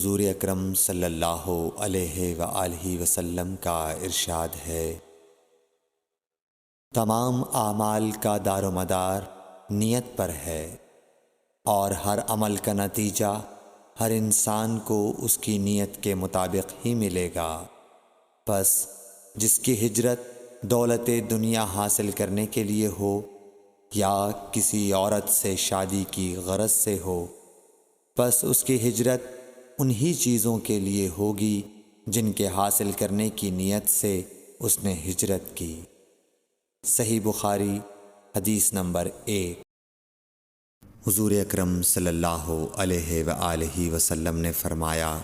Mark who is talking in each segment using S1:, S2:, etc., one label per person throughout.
S1: حضور اکرم صلی اللہ علیہ وآلہ وسلم کا ارشاد ہے، تمام اعمال کا دار و مدار نیت پر ہے، اور ہر عمل کا نتیجہ ہر انسان کو اس کی نیت کے مطابق ہی ملے گا۔ پس جس کی ہجرت دولت دنیا حاصل کرنے کے لیے ہو یا کسی عورت سے شادی کی غرض سے ہو، پس اس کی ہجرت انہی چیزوں کے لیے ہوگی جن کے حاصل کرنے کی نیت سے اس نے ہجرت کی۔ صحیح بخاری حدیث نمبر 1۔ حضور اکرم صلی اللہ علیہ وآلہ وسلم نے فرمایا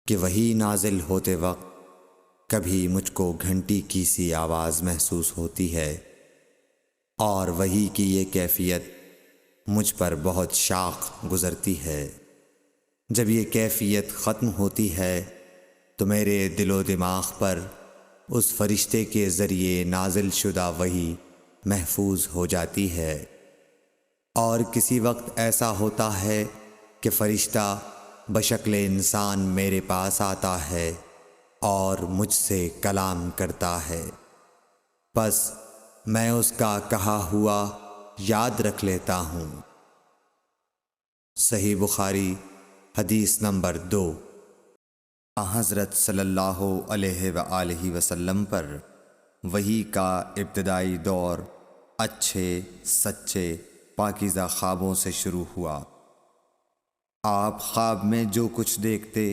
S1: کہ وحی نازل ہوتے وقت کبھی مجھ کو گھنٹی کی سی آواز محسوس ہوتی ہے، اور وحی کی یہ کیفیت مجھ پر بہت شاق گزرتی ہے۔ جب یہ کیفیت ختم ہوتی ہے تو میرے دل و دماغ پر اس فرشتے کے ذریعے نازل شدہ وحی محفوظ ہو جاتی ہے، اور کسی وقت ایسا ہوتا ہے کہ فرشتہ بشکل انسان میرے پاس آتا ہے اور مجھ سے کلام کرتا ہے، پس میں اس کا کہا ہوا یاد رکھ لیتا ہوں۔ صحیح بخاری حدیث نمبر 2۔ حضرت صلی اللہ علیہ وآلہ وسلم پر وحی کا ابتدائی دور اچھے سچے پاکیزہ خوابوں سے شروع ہوا۔ آپ خواب میں جو کچھ دیکھتے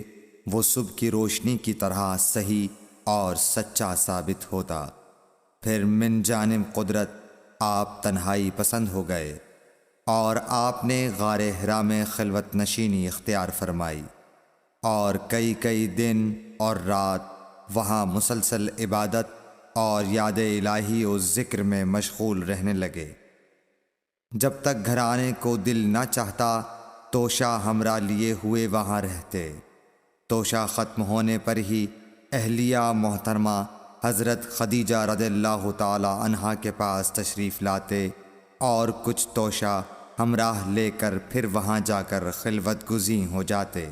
S1: وہ صبح کی روشنی کی طرح صحیح اور سچا ثابت ہوتا۔ پھر من جانب قدرت آپ تنہائی پسند ہو گئے، اور آپ نے غار حرا میں خلوت نشینی اختیار فرمائی، اور کئی دن اور رات وہاں مسلسل عبادت اور یاد الہی و ذکر میں مشغول رہنے لگے۔ جب تک گھر آنے کو دل نہ چاہتا توشہ ہمراہ لیے ہوئے وہاں رہتے۔ توشہ ختم ہونے پر ہی اہلیہ محترمہ حضرت خدیجہ رضی اللہ تعالی عنہا کے پاس تشریف لاتے، اور کچھ توشہ ہمراہ لے کر پھر وہاں جا کر خلوت گزین ہو جاتے۔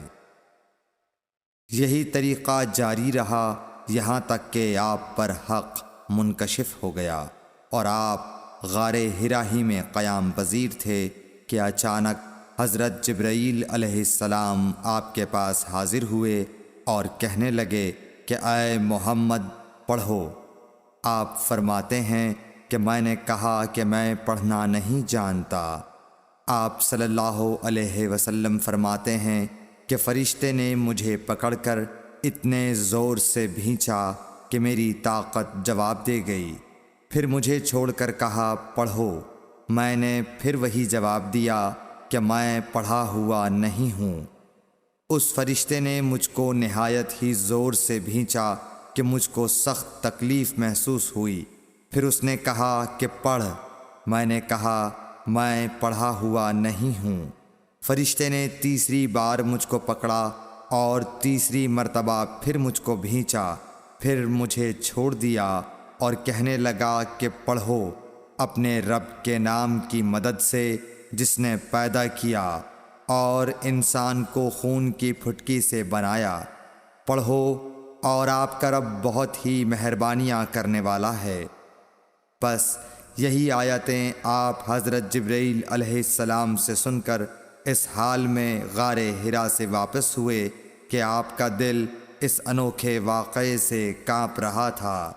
S1: یہی طریقہ جاری رہا یہاں تک کہ آپ پر حق منکشف ہو گیا، اور آپ غار حرا ہی میں قیام پذیر تھے کہ اچانک حضرت جبرائیل علیہ السلام آپ کے پاس حاضر ہوئے اور کہنے لگے کہ اے محمد پڑھو۔ آپ فرماتے ہیں کہ میں نے کہا کہ میں پڑھنا نہیں جانتا۔ آپ صلی اللہ علیہ وسلم فرماتے ہیں کہ فرشتے نے مجھے پکڑ کر اتنے زور سے بھینچا کہ میری طاقت جواب دے گئی۔ پھر مجھے چھوڑ کر کہا پڑھو۔ میں نے پھر وہی جواب دیا کہ میں پڑھا ہوا نہیں ہوں۔ اس فرشتے نے مجھ کو نہایت ہی زور سے بھینچا کہ مجھ کو سخت تکلیف محسوس ہوئی۔ پھر اس نے کہا کہ پڑھ۔ میں نے کہا میں پڑھا ہوا نہیں ہوں۔ فرشتے نے تیسری بار مجھ کو پکڑا اور تیسری مرتبہ پھر مجھ کو بھینچا، پھر مجھے چھوڑ دیا اور کہنے لگا کہ پڑھو اپنے رب کے نام کی مدد سے جس نے پیدا کیا اور انسان کو خون کی پھٹکی سے بنایا۔ پڑھو اور آپ کا رب بہت ہی مہربانیاں کرنے والا ہے۔ پس یہی آیتیں آپ حضرت جبرائیل علیہ السلام سے سن کر اس حال میں غار حرا سے واپس ہوئے کہ آپ کا دل اس انوکھے واقعے سے کانپ رہا تھا۔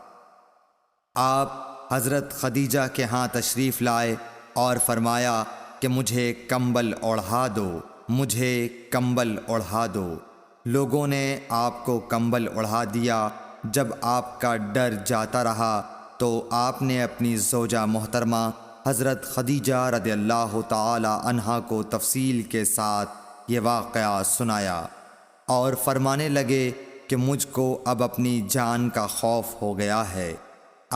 S1: آپ حضرت خدیجہ کے ہاں تشریف لائے اور فرمایا کہ مجھے کمبل اوڑھا دو، مجھے کمبل اوڑھا دو۔ لوگوں نے آپ کو کمبل اوڑھا دیا۔ جب آپ کا ڈر جاتا رہا تو آپ نے اپنی زوجہ محترمہ حضرت خدیجہ رضی اللہ تعالی عنہا کو تفصیل کے ساتھ یہ واقعہ سنایا، اور فرمانے لگے کہ مجھ کو اب اپنی جان کا خوف ہو گیا ہے۔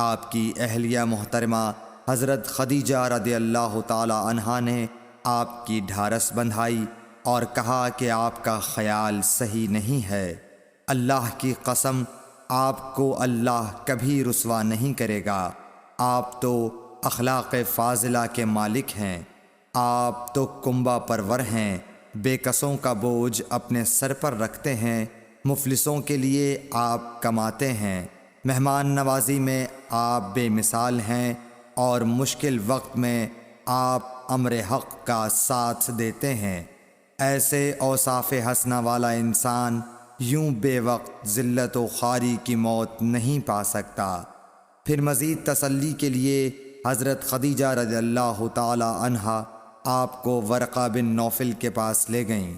S1: آپ کی اہلیہ محترمہ حضرت خدیجہ رضی اللہ تعالی عنہا نے آپ کی ڈھارس بندھائی اور کہا کہ آپ کا خیال صحیح نہیں ہے۔ اللہ کی قسم آپ کو اللہ کبھی رسوا نہیں کرے گا۔ آپ تو اخلاق فاضلہ کے مالک ہیں، آپ تو کنبہ پرور ہیں، بے کسوں کا بوجھ اپنے سر پر رکھتے ہیں، مفلسوں کے لیے آپ کماتے ہیں، مہمان نوازی میں آپ بے مثال ہیں، اور مشکل وقت میں آپ امر حق کا ساتھ دیتے ہیں۔ ایسے اوصاف حسنہ والا انسان یوں بے وقت ذلت و خواری کی موت نہیں پا سکتا۔ پھر مزید تسلی کے لیے حضرت خدیجہ رضی اللہ تعالی عنہا آپ کو ورقہ بن نوفل کے پاس لے گئیں،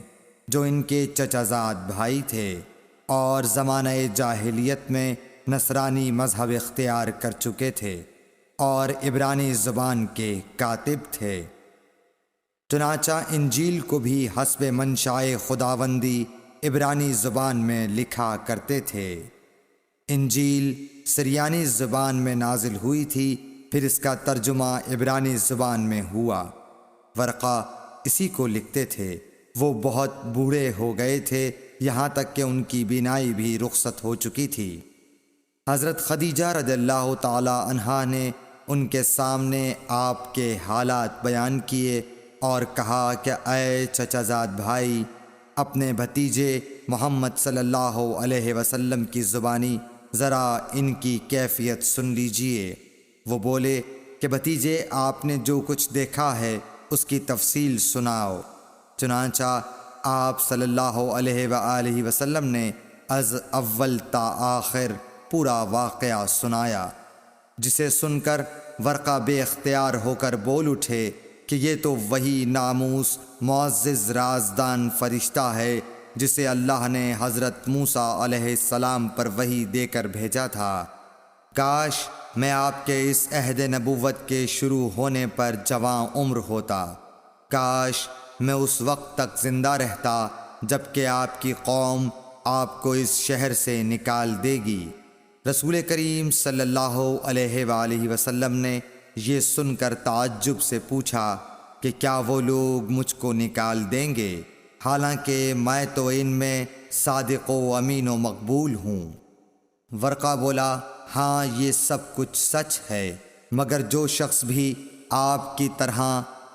S1: جو ان کے چچا زاد بھائی تھے اور زمانہ جاہلیت میں نصرانی مذہب اختیار کر چکے تھے اور عبرانی زبان کے کاتب تھے۔ چنانچہ انجیل کو بھی حسب منشائے خداوندی عبرانی زبان میں لکھا کرتے تھے۔ انجیل سریانی زبان میں نازل ہوئی تھی، پھر اس کا ترجمہ عبرانی زبان میں ہوا۔ ورقہ اسی کو لکھتے تھے۔ وہ بہت بوڑھے ہو گئے تھے، یہاں تک کہ ان کی بینائی بھی رخصت ہو چکی تھی۔ حضرت خدیجہ رضی اللہ تعالی عنہا نے ان کے سامنے آپ کے حالات بیان کیے اور کہا کہ اے چچا زاد بھائی، اپنے بھتیجے محمد صلی اللہ علیہ وسلم کی زبانی ذرا ان کی کیفیت سن لیجئے۔ وہ بولے کہ بھتیجے، آپ نے جو کچھ دیکھا ہے اس کی تفصیل سناؤ۔ چنانچہ آپ صلی اللہ علیہ وآلہ وسلم نے از اول تا آخر پورا واقعہ سنایا، جسے سن کر ورقہ بے اختیار ہو کر بول اٹھے کہ یہ تو وہی ناموس معزز رازدان فرشتہ ہے جسے اللہ نے حضرت موسیٰ علیہ السلام پر وحی دے کر بھیجا تھا۔ کاش میں آپ کے اس عہد نبوت کے شروع ہونے پر جواں عمر ہوتا، کاش میں اس وقت تک زندہ رہتا جب کہ آپ کی قوم آپ کو اس شہر سے نکال دے گی۔ رسول کریم صلی اللہ علیہ وآلہ وسلم نے یہ سن کر تعجب سے پوچھا کہ کیا وہ لوگ مجھ کو نکال دیں گے، حالانکہ میں تو ان میں صادق و امین و مقبول ہوں۔ ورقہ بولا، ہاں یہ سب کچھ سچ ہے، مگر جو شخص بھی آپ کی طرح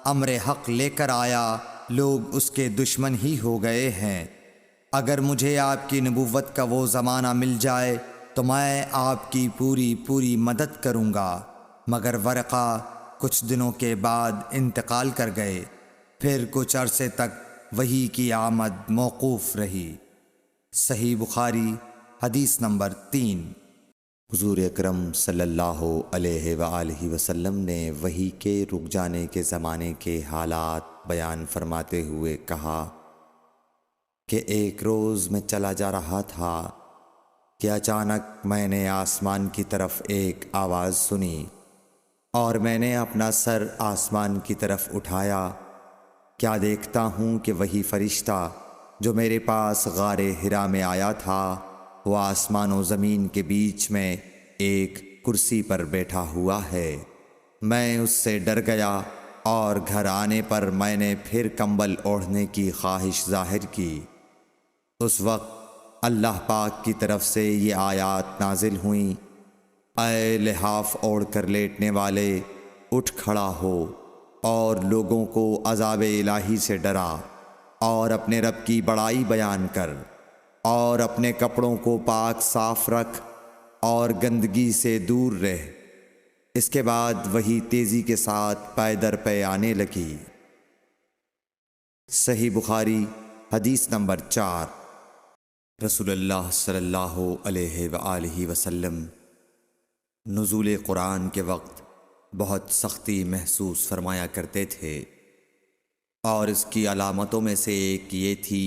S1: امر حق لے کر آیا، لوگ اس کے دشمن ہی ہو گئے ہیں۔ اگر مجھے آپ کی نبوت کا وہ زمانہ مل جائے تو میں آپ کی پوری مدد کروں گا۔ مگر ورقہ کچھ دنوں کے بعد انتقال کر گئے، پھر کچھ عرصے تک وحی کی آمد موقوف رہی۔ صحیح بخاری حدیث نمبر 3۔
S2: حضور اکرم صلی اللہ علیہ وآلہ وسلم نے وحی کے رک جانے کے زمانے کے حالات بیان فرماتے ہوئے کہا کہ ایک روز میں چلا جا رہا تھا کہ اچانک میں نے آسمان کی طرف ایک آواز سنی، اور میں نے اپنا سر آسمان کی طرف اٹھایا۔ کیا دیکھتا ہوں کہ وہی فرشتہ جو میرے پاس غار حرا میں آیا تھا، وہ آسمان و زمین کے بیچ میں ایک کرسی پر بیٹھا ہوا ہے۔ میں اس سے ڈر گیا اور گھر آنے پر میں نے پھر کمبل اوڑھنے کی خواہش ظاہر کی۔ اس وقت اللہ پاک کی طرف سے یہ آیات نازل ہوئیں، اے لحاف اوڑھ کر لیٹنے والے، اٹھ کھڑا ہو اور لوگوں کو عذاب الہی سے ڈرا، اور اپنے رب کی بڑائی بیان کر، اور اپنے کپڑوں کو پاک صاف رکھ اور گندگی سے دور رہ۔ اس کے بعد وہی تیزی کے ساتھ پے در پے آنے لگی۔ صحیح بخاری حدیث نمبر 4۔ رسول اللہ صلی اللہ علیہ وآلہ وسلم نزول قرآن کے وقت بہت سختی محسوس فرمایا کرتے تھے، اور اس کی علامتوں میں سے ایک یہ تھی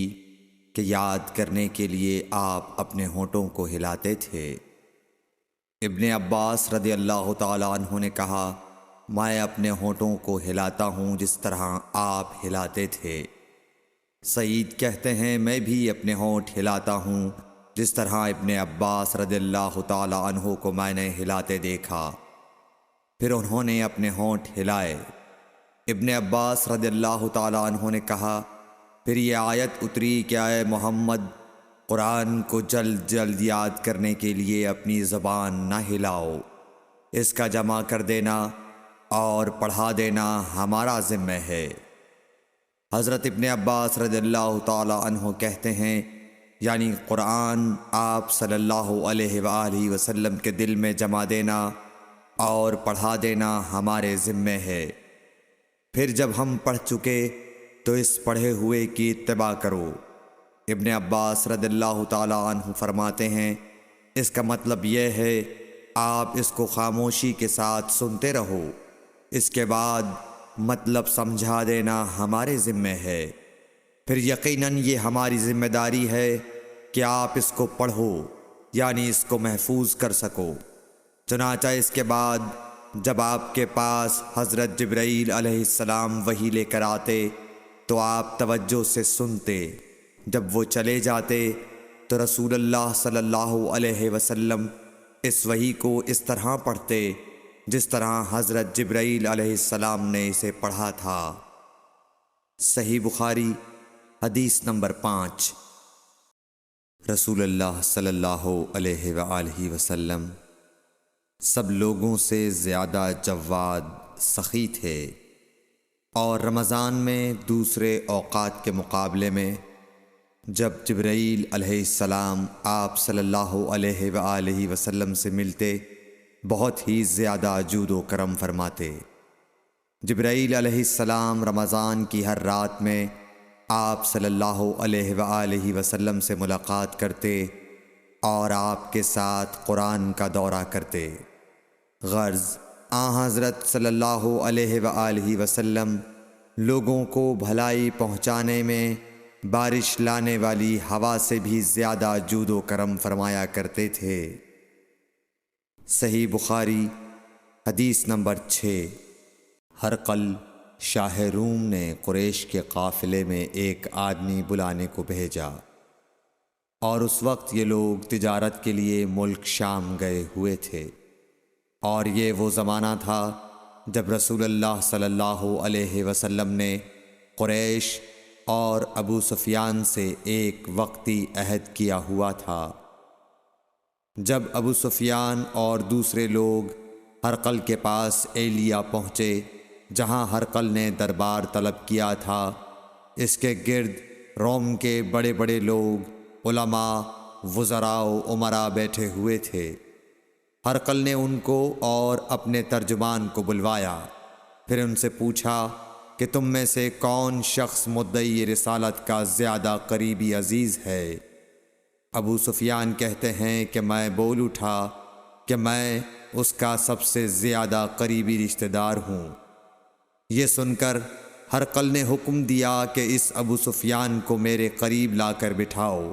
S2: کہ یاد کرنے کے لیے آپ اپنے ہونٹوں کو ہلاتے تھے۔ ابن عباس رضی اللہ تعالی عنہ نے کہا، میں اپنے ہونٹوں کو ہلاتا ہوں جس طرح آپ ہلاتے تھے۔ سعید کہتے ہیں، میں بھی اپنے ہونٹ ہلاتا ہوں جس طرح ابن عباس رضی اللہ تعالی عنہ کو میں نے ہلاتے دیکھا۔ پھر انہوں نے اپنے ہونٹ ہلائے۔ ابن عباس رضی اللہ تعالی عنہ نے کہا، پھر یہ آیت اتری کہ اے محمد، قرآن کو جلد جلد یاد کرنے کے لیے اپنی زبان نہ ہلاؤ، اس کا جمع کر دینا اور پڑھا دینا ہمارا ذمہ ہے۔
S1: حضرت ابن عباس رضی اللہ تعالی عنہ کہتے ہیں، یعنی قرآن آپ صلی اللہ علیہ وآلہ وسلم کے دل میں جما دینا اور پڑھا دینا ہمارے ذمے ہے۔ پھر جب ہم پڑھ چکے تو اس پڑھے ہوئے کی اتباع کرو۔ ابن عباس رضی اللہ تعالی عنہ فرماتے ہیں، اس کا مطلب یہ ہے آپ اس کو خاموشی کے ساتھ سنتے رہو، اس کے بعد مطلب سمجھا دینا ہمارے ذمے ہے۔ پھر یقیناً یہ ہماری ذمہ داری ہے کہ آپ اس کو پڑھو، یعنی اس کو محفوظ کر سکو۔ چنانچہ اس کے بعد جب آپ کے پاس حضرت جبرائیل علیہ السلام وحی لے کر آتے تو آپ توجہ سے سنتے۔ جب وہ چلے جاتے تو رسول اللہ صلی اللہ علیہ وسلم اس وحی کو اس طرح پڑھتے جس طرح حضرت جبرائیل علیہ السلام نے اسے پڑھا تھا۔ صحیح بخاری حدیث نمبر 5۔
S2: رسول اللہ صلی اللہ علیہ وآلہ وسلم سب لوگوں سے زیادہ جواد سخی تھے، اور رمضان میں دوسرے اوقات کے مقابلے میں جب جبرائیل علیہ السلام آپ صلی اللہ علیہ وآلہ وسلم سے ملتے بہت ہی زیادہ جود و کرم فرماتے۔ جبرائیل علیہ السلام رمضان کی ہر رات میں آپ صلی اللہ علیہ وآلہ وسلم سے ملاقات کرتے اور آپ کے ساتھ قرآن کا دورہ کرتے۔ غرض حضرت صلی اللہ علیہ وآلہ وسلم لوگوں کو بھلائی پہنچانے میں بارش لانے والی ہوا سے بھی زیادہ جود و کرم فرمایا کرتے تھے۔
S1: صحیح بخاری حدیث نمبر 6۔
S2: ہرقل شاہ روم نے قریش کے قافلے میں ایک آدمی بلانے کو بھیجا، اور اس وقت یہ لوگ تجارت کے لیے ملک شام گئے ہوئے تھے، اور یہ وہ زمانہ تھا جب رسول اللہ صلی اللہ علیہ وسلم نے قریش اور ابو سفیان سے ایک وقتی عہد کیا ہوا تھا۔ جب ابو سفیان اور دوسرے لوگ ہرقل کے پاس ایلیا پہنچے جہاں ہرقل نے دربار طلب کیا تھا، اس کے گرد روم کے بڑے بڑے لوگ، علماء، وزراء و امراء بیٹھے ہوئے تھے۔ ہرقل نے ان کو اور اپنے ترجمان کو بلوایا، پھر ان سے پوچھا کہ تم میں سے کون شخص مدعی رسالت کا زیادہ قریبی عزیز ہے؟ ابو سفیان کہتے ہیں کہ میں بول اٹھا کہ میں اس کا سب سے زیادہ قریبی رشتہ دار ہوں۔ یہ سن کر ہرقل نے حکم دیا کہ اس ابو سفیان کو میرے قریب لا کر بٹھاؤ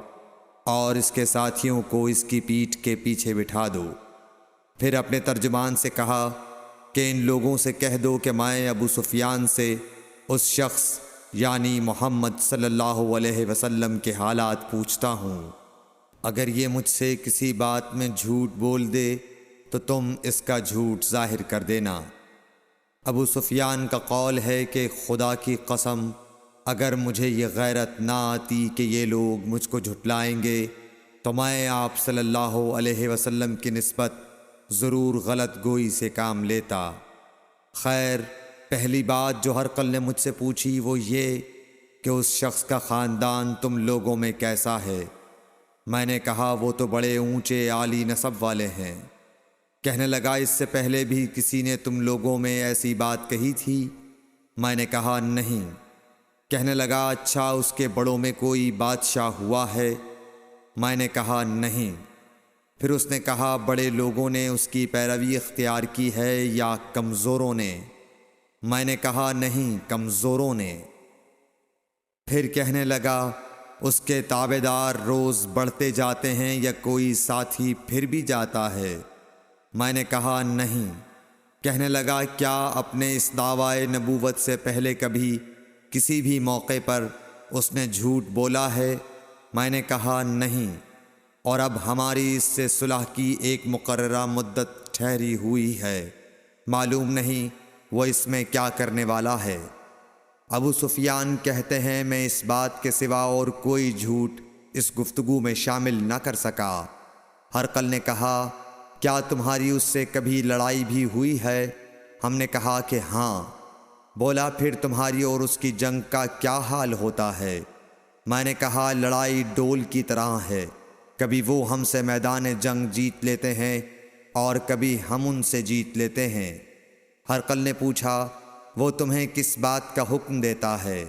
S2: اور اس کے ساتھیوں کو اس کی پیٹھ کے پیچھے بٹھا دو۔ پھر اپنے ترجمان سے کہا کہ ان لوگوں سے کہہ دو کہ میں ابو سفیان سے اس شخص یعنی محمد صلی اللہ علیہ وسلم کے حالات پوچھتا ہوں، اگر یہ مجھ سے کسی بات میں جھوٹ بول دے تو تم اس کا جھوٹ ظاہر کر دینا۔ ابو سفیان کا قول ہے کہ خدا کی قسم اگر مجھے یہ غیرت نہ آتی کہ یہ لوگ مجھ کو جھٹلائیں گے تو میں آپ صلی اللہ علیہ وسلم کی نسبت ضرور غلط گوئی سے کام لیتا۔ خیر، پہلی بات جو ہرقل نے مجھ سے پوچھی وہ یہ کہ اس شخص کا خاندان تم لوگوں میں کیسا ہے؟ میں نے کہا وہ تو بڑے اونچے عالی نسب والے ہیں۔ کہنے لگا اس سے پہلے بھی کسی نے تم لوگوں میں ایسی بات کہی تھی؟ میں نے کہا نہیں۔ کہنے لگا اچھا اس کے بڑوں میں کوئی بادشاہ ہوا ہے؟ میں نے کہا نہیں۔ پھر اس نے کہا بڑے لوگوں نے اس کی پیروی اختیار کی ہے یا کمزوروں نے؟ میں نے کہا نہیں، کمزوروں نے۔ پھر کہنے لگا اس کے تابعدار روز بڑھتے جاتے ہیں یا کوئی ساتھی پھر بھی جاتا ہے؟ میں نے کہا نہیں۔ کہنے لگا کیا اپنے اس دعوی نبوت سے پہلے کبھی کسی بھی موقع پر اس نے جھوٹ بولا ہے؟ میں نے کہا نہیں، اور اب ہماری اس سے صلح کی ایک مقررہ مدت ٹھہری ہوئی ہے، معلوم نہیں وہ اس میں کیا کرنے والا ہے۔ ابو سفیان کہتے ہیں میں اس بات کے سوا اور کوئی جھوٹ اس گفتگو میں شامل نہ کر سکا۔ ہرقل نے کہا کیا تمہاری اس سے کبھی لڑائی بھی ہوئی ہے؟ ہم نے کہا کہ ہاں۔
S1: بولا پھر تمہاری اور اس کی جنگ کا کیا حال ہوتا ہے؟ میں نے کہا لڑائی ڈول کی طرح ہے، کبھی وہ ہم سے میدان جنگ جیت لیتے ہیں اور کبھی ہم ان سے جیت لیتے ہیں۔ ہرقل نے پوچھا وہ تمہیں کس بات کا حکم دیتا ہے؟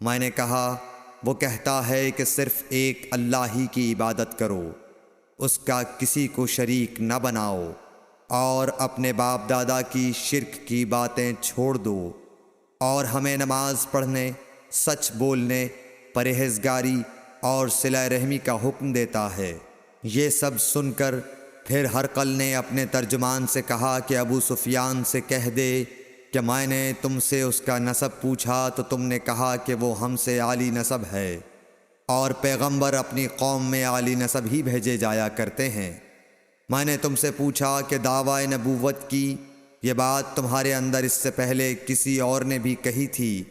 S1: میں نے کہا وہ کہتا ہے کہ صرف ایک اللہ ہی کی عبادت کرو، اس کا کسی کو شریک نہ بناؤ، اور اپنے باپ دادا کی شرک کی باتیں چھوڑ دو، اور ہمیں نماز پڑھنے، سچ بولنے، پرہیزگاری اور صلہ رحمی کا حکم دیتا ہے۔ یہ سب سن کر پھر ہرقل نے اپنے ترجمان سے کہا کہ ابو سفیان سے کہہ دے کہ میں نے تم سے اس کا نسب پوچھا تو تم نے کہا کہ وہ ہم سے عالی نسب ہے، اور پیغمبر اپنی قوم میں عالی نسب ہی بھیجے جایا کرتے ہیں۔ میں نے تم سے پوچھا کہ دعویٰ نبوت کی یہ بات تمہارے اندر اس سے پہلے کسی اور نے بھی کہی تھی؟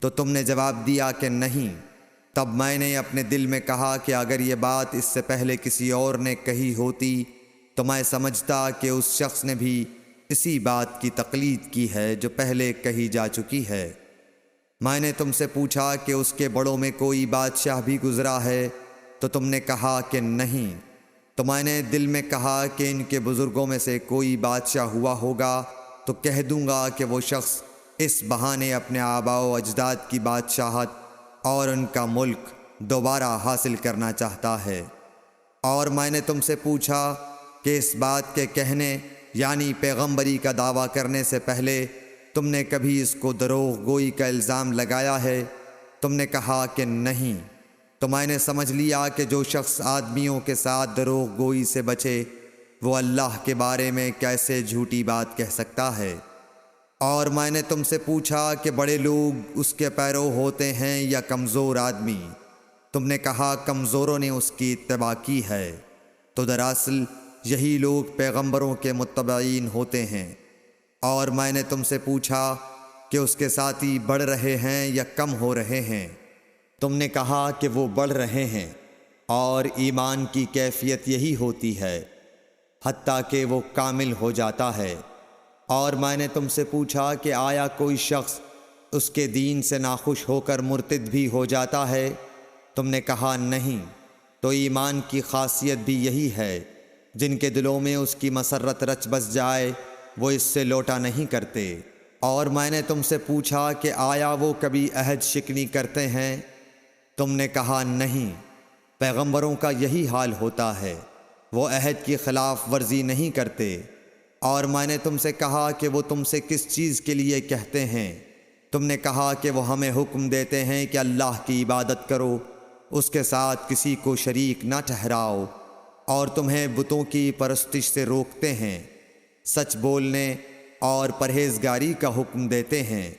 S1: تو تم نے جواب دیا کہ نہیں۔ تب میں نے اپنے دل میں کہا کہ اگر یہ بات اس سے پہلے کسی اور نے کہی ہوتی تو میں سمجھتا کہ اس شخص نے بھی اسی بات کی تقلید کی ہے جو پہلے کہی جا چکی ہے۔ میں نے تم سے پوچھا کہ اس کے بڑوں میں کوئی بادشاہ بھی گزرا ہے تو تم نے کہا کہ نہیں۔ تو میں نے دل میں کہا کہ ان کے بزرگوں میں سے کوئی بادشاہ ہوا ہوگا تو کہہ دوں گا کہ وہ شخص اس بہانے اپنے آباء و اجداد کی بادشاہت اور ان کا ملک دوبارہ حاصل کرنا چاہتا ہے۔ اور میں نے تم سے پوچھا کہ اس بات کے کہنے یعنی پیغمبری کا دعویٰ کرنے سے پہلے تم نے کبھی اس کو دروغ گوئی کا الزام لگایا ہے؟ تم نے کہا کہ نہیں۔ تو میں نے سمجھ لیا کہ جو شخص آدمیوں کے ساتھ دروغ گوئی سے بچے وہ اللہ کے بارے میں کیسے جھوٹی بات کہہ سکتا ہے۔ اور میں نے تم سے پوچھا کہ بڑے لوگ اس کے پیرو ہوتے ہیں یا کمزور آدمی؟ تم نے کہا کمزوروں نے اس کی اتباع کی ہے۔ تو دراصل یہی لوگ پیغمبروں کے متبعین ہوتے ہیں۔ اور میں نے تم سے پوچھا کہ اس کے ساتھی بڑھ رہے ہیں یا کم ہو رہے ہیں؟ تم نے کہا کہ وہ بڑھ رہے ہیں، اور ایمان کی کیفیت یہی ہوتی ہے حتیٰ کہ وہ کامل ہو جاتا ہے۔ اور میں نے تم سے پوچھا کہ آیا کوئی شخص اس کے دین سے ناخوش ہو کر مرتد بھی ہو جاتا ہے؟ تم نے کہا نہیں۔ تو ایمان کی خاصیت بھی یہی ہے، جن کے دلوں میں اس کی مسرت رچ بس جائے وہ اس سے لوٹا نہیں کرتے۔ اور میں نے تم سے پوچھا کہ آیا وہ کبھی عہد شکنی کرتے ہیں؟ تم نے کہا نہیں۔ پیغمبروں کا یہی حال ہوتا ہے، وہ عہد کی خلاف ورزی نہیں کرتے۔ اور میں نے تم سے کہا کہ وہ تم سے کس چیز کے لیے کہتے ہیں؟ تم نے کہا کہ وہ ہمیں حکم دیتے ہیں کہ اللہ کی عبادت کرو، اس کے ساتھ کسی کو شریک نہ ٹھہراؤ، اور تمہیں بتوں کی پرستش سے روکتے ہیں، سچ بولنے اور پرہیزگاری کا حکم دیتے ہیں۔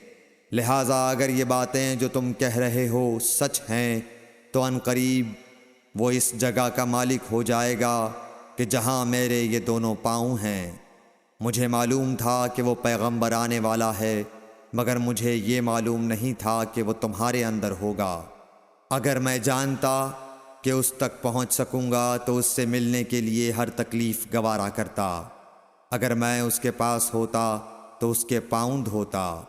S1: لہٰذا اگر یہ باتیں جو تم کہہ رہے ہو سچ ہیں تو ان قریب وہ اس جگہ کا مالک ہو جائے گا کہ جہاں میرے یہ دونوں پاؤں ہیں۔ مجھے معلوم تھا کہ وہ پیغمبر آنے والا ہے، مگر مجھے یہ معلوم نہیں تھا کہ وہ تمہارے اندر ہوگا۔ اگر میں جانتا کہ اس تک پہنچ سکوں گا تو اس سے ملنے کے لیے ہر تکلیف گوارا کرتا۔ اگر میں اس کے پاس ہوتا تو اس کے پاؤں دھوتا۔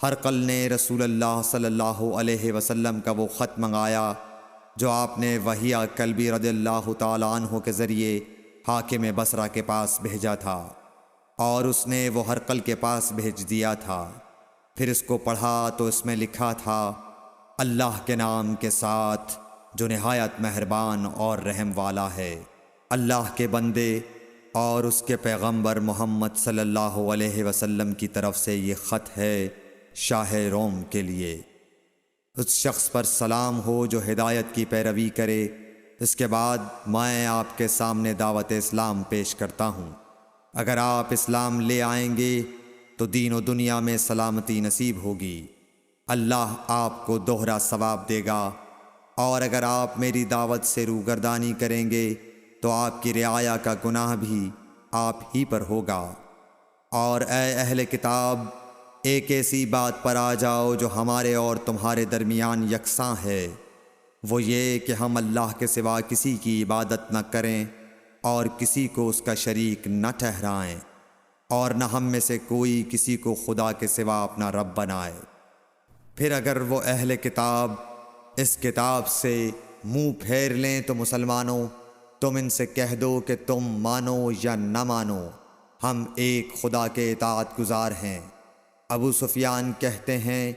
S1: ہرقل نے رسول اللہ صلی اللہ علیہ وسلم کا وہ خط منگایا جو آپ نے وحیہ کلبی رضی اللہ تعالیٰ عنہ کے ذریعے حاکم بصرہ کے پاس بھیجا تھا، اور اس نے وہ ہرقل کے پاس بھیج دیا تھا۔ پھر اس کو پڑھا تو اس میں لکھا تھا، اللہ کے نام کے ساتھ جو نہایت مہربان اور رحم والا ہے۔ اللہ کے بندے اور اس کے پیغمبر محمد صلی اللہ علیہ وسلم کی طرف سے یہ خط ہے شاہ روم کے لیے۔ اس شخص پر سلام ہو جو ہدایت کی پیروی کرے۔ اس کے بعد میں آپ کے سامنے دعوت اسلام پیش کرتا ہوں۔ اگر آپ اسلام لے آئیں گے تو دین و دنیا میں سلامتی نصیب ہوگی، اللہ آپ کو دوہرا ثواب دے گا، اور اگر آپ میری دعوت سے روگردانی کریں گے تو آپ کی رعایا کا گناہ بھی آپ ہی پر ہوگا۔ اور اے اہل کتاب، ایک ایسی بات پر آ جاؤ جو ہمارے اور تمہارے درمیان یکساں ہے، وہ یہ کہ ہم اللہ کے سوا کسی کی عبادت نہ کریں اور کسی کو اس کا شریک نہ ٹھہرائیں۔ اور نہ ہم میں سے کوئی کسی کو خدا کے سوا اپنا رب بنائے۔ پھر اگر وہ اہل کتاب اس کتاب سے منہ پھیر لیں تو مسلمانوں تم ان سے کہہ دو کہ تم مانو یا نہ مانو، ہم ایک خدا کے اطاعت گزار ہیں۔ ابو سفیان کہتے ہیں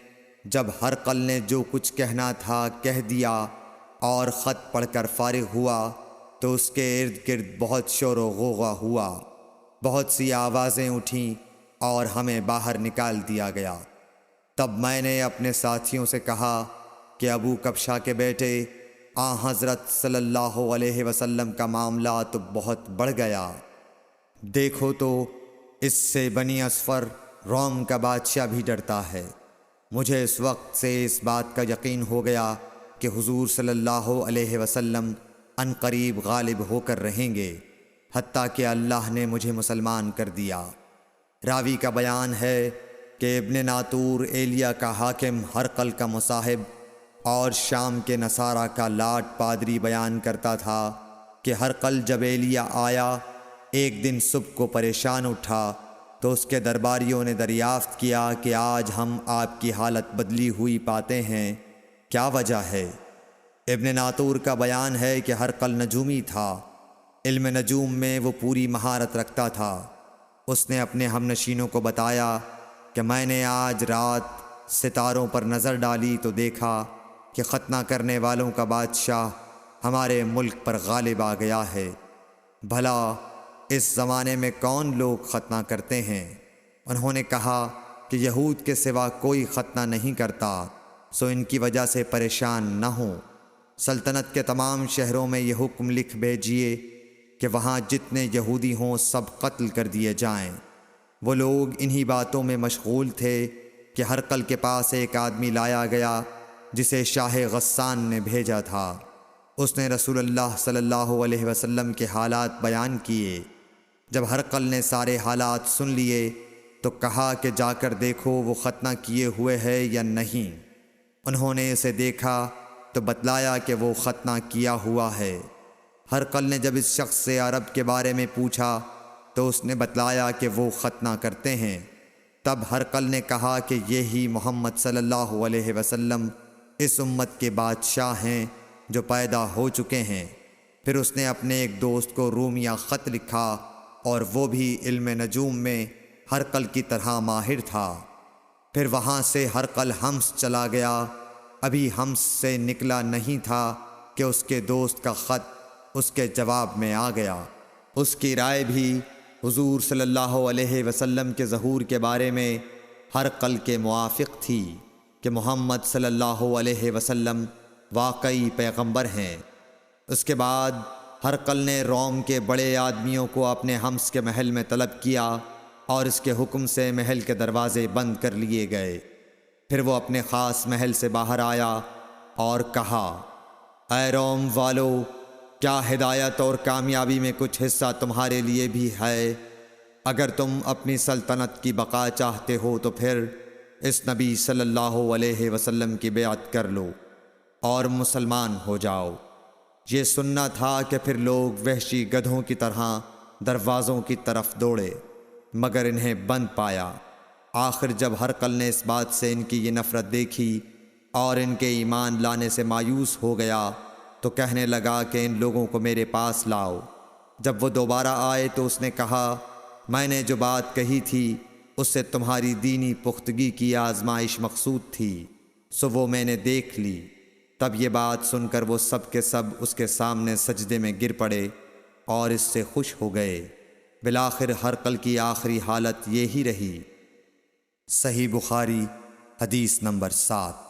S1: جب ہرقل نے جو کچھ کہنا تھا کہہ دیا اور خط پڑھ کر فارغ ہوا تو اس کے ارد گرد بہت شور و غوغا ہوا، بہت سی آوازیں اٹھیں اور ہمیں باہر نکال دیا گیا۔ تب میں نے اپنے ساتھیوں سے کہا کہ ابو کبشہ کے بیٹے حضرت صلی اللہ علیہ وسلم کا معاملہ تو بہت بڑھ گیا، دیکھو تو اس سے بنی اصفر روم کا بادشاہ بھی ڈرتا ہے۔ مجھے اس وقت سے اس بات کا یقین ہو گیا کہ حضور صلی اللہ علیہ وسلم ان قریب غالب ہو کر رہیں گے، حتیٰ کہ اللہ نے مجھے مسلمان کر دیا۔ راوی کا بیان ہے کہ ابن ناطور ایلیا کا حاکم ہرقل کا مصاحب اور شام کے نصارہ کا لاٹ پادری بیان کرتا تھا کہ ہرقل جب ایلیا آیا ایک دن صبح کو پریشان اٹھا تو اس کے درباریوں نے دریافت کیا کہ آج ہم آپ کی حالت بدلی ہوئی پاتے ہیں، کیا وجہ ہے؟ ابن ناطور کا بیان ہے کہ ہرقل نجومی تھا، علم نجوم میں وہ پوری مہارت رکھتا تھا۔ اس نے اپنے ہم نشینوں کو بتایا کہ میں نے آج رات ستاروں پر نظر ڈالی تو دیکھا کہ ختنہ کرنے والوں کا بادشاہ ہمارے ملک پر غالب آ گیا ہے۔ بھلا اس زمانے میں کون لوگ ختنہ کرتے ہیں؟ انہوں نے کہا کہ یہود کے سوا کوئی ختنہ نہیں کرتا، سو ان کی وجہ سے پریشان نہ ہوں۔ سلطنت کے تمام شہروں میں یہ حکم لکھ بھیجیے کہ وہاں جتنے یہودی ہوں سب قتل کر دیے جائیں۔ وہ لوگ انہی باتوں میں مشغول تھے کہ ہرقل کے پاس ایک آدمی لایا گیا جسے شاہ غسان نے بھیجا تھا۔ اس نے رسول اللہ صلی اللہ علیہ وسلم کے حالات بیان کیے۔ جب ہرقل نے سارے حالات سن لیے تو کہا کہ جا کر دیکھو وہ ختنہ کیے ہوئے ہے یا نہیں۔ انہوں نے اسے دیکھا تو بتلایا کہ وہ ختنہ کیا ہوا ہے۔ ہرقل نے جب اس شخص سے عرب کے بارے میں پوچھا تو اس نے بتلایا کہ وہ ختنہ کرتے ہیں۔ تب ہرقل نے کہا کہ یہی محمد صلی اللہ علیہ وسلم اس امت کے بادشاہ ہیں جو پیدا ہو چکے ہیں۔ پھر اس نے اپنے ایک دوست کو رومیہ خط لکھا اور وہ بھی علم نجوم میں ہرقل کی طرح ماہر تھا۔ پھر وہاں سے ہرقل حمص چلا گیا۔ ابھی حمص سے نکلا نہیں تھا کہ اس کے دوست کا خط اس کے جواب میں آ گیا۔ اس کی رائے بھی حضور صلی اللہ علیہ وسلم کے ظہور کے بارے میں ہرقل کے موافق تھی کہ محمد صلی اللہ علیہ وسلم واقعی پیغمبر ہیں۔ اس کے بعد ہرقل نے روم کے بڑے آدمیوں کو اپنے حمص کے محل میں طلب کیا اور اس کے حکم سے محل کے دروازے بند کر لیے گئے۔ پھر وہ اپنے خاص محل سے باہر آیا اور کہا، اے روم والو، کیا ہدایت اور کامیابی میں کچھ حصہ تمہارے لیے بھی ہے؟ اگر تم اپنی سلطنت کی بقا چاہتے ہو تو پھر اس نبی صلی اللہ علیہ وسلم کی بیعت کر لو اور مسلمان ہو جاؤ۔ یہ سننا تھا کہ پھر لوگ وحشی گدھوں کی طرح دروازوں کی طرف دوڑے، مگر انہیں بند پایا۔ آخر جب ہرقل نے اس بات سے ان کی یہ نفرت دیکھی اور ان کے ایمان لانے سے مایوس ہو گیا تو کہنے لگا کہ ان لوگوں کو میرے پاس لاؤ۔ جب وہ دوبارہ آئے تو اس نے کہا، میں نے جو بات کہی تھی اس سے تمہاری دینی پختگی کی آزمائش مقصود تھی، سو وہ میں نے دیکھ لی۔ تب یہ بات سن کر وہ سب کے سب اس کے سامنے سجدے میں گر پڑے اور اس سے خوش ہو گئے۔ بالآخر ہرقل کی آخری حالت یہی رہی۔ صحیح بخاری حدیث نمبر 7۔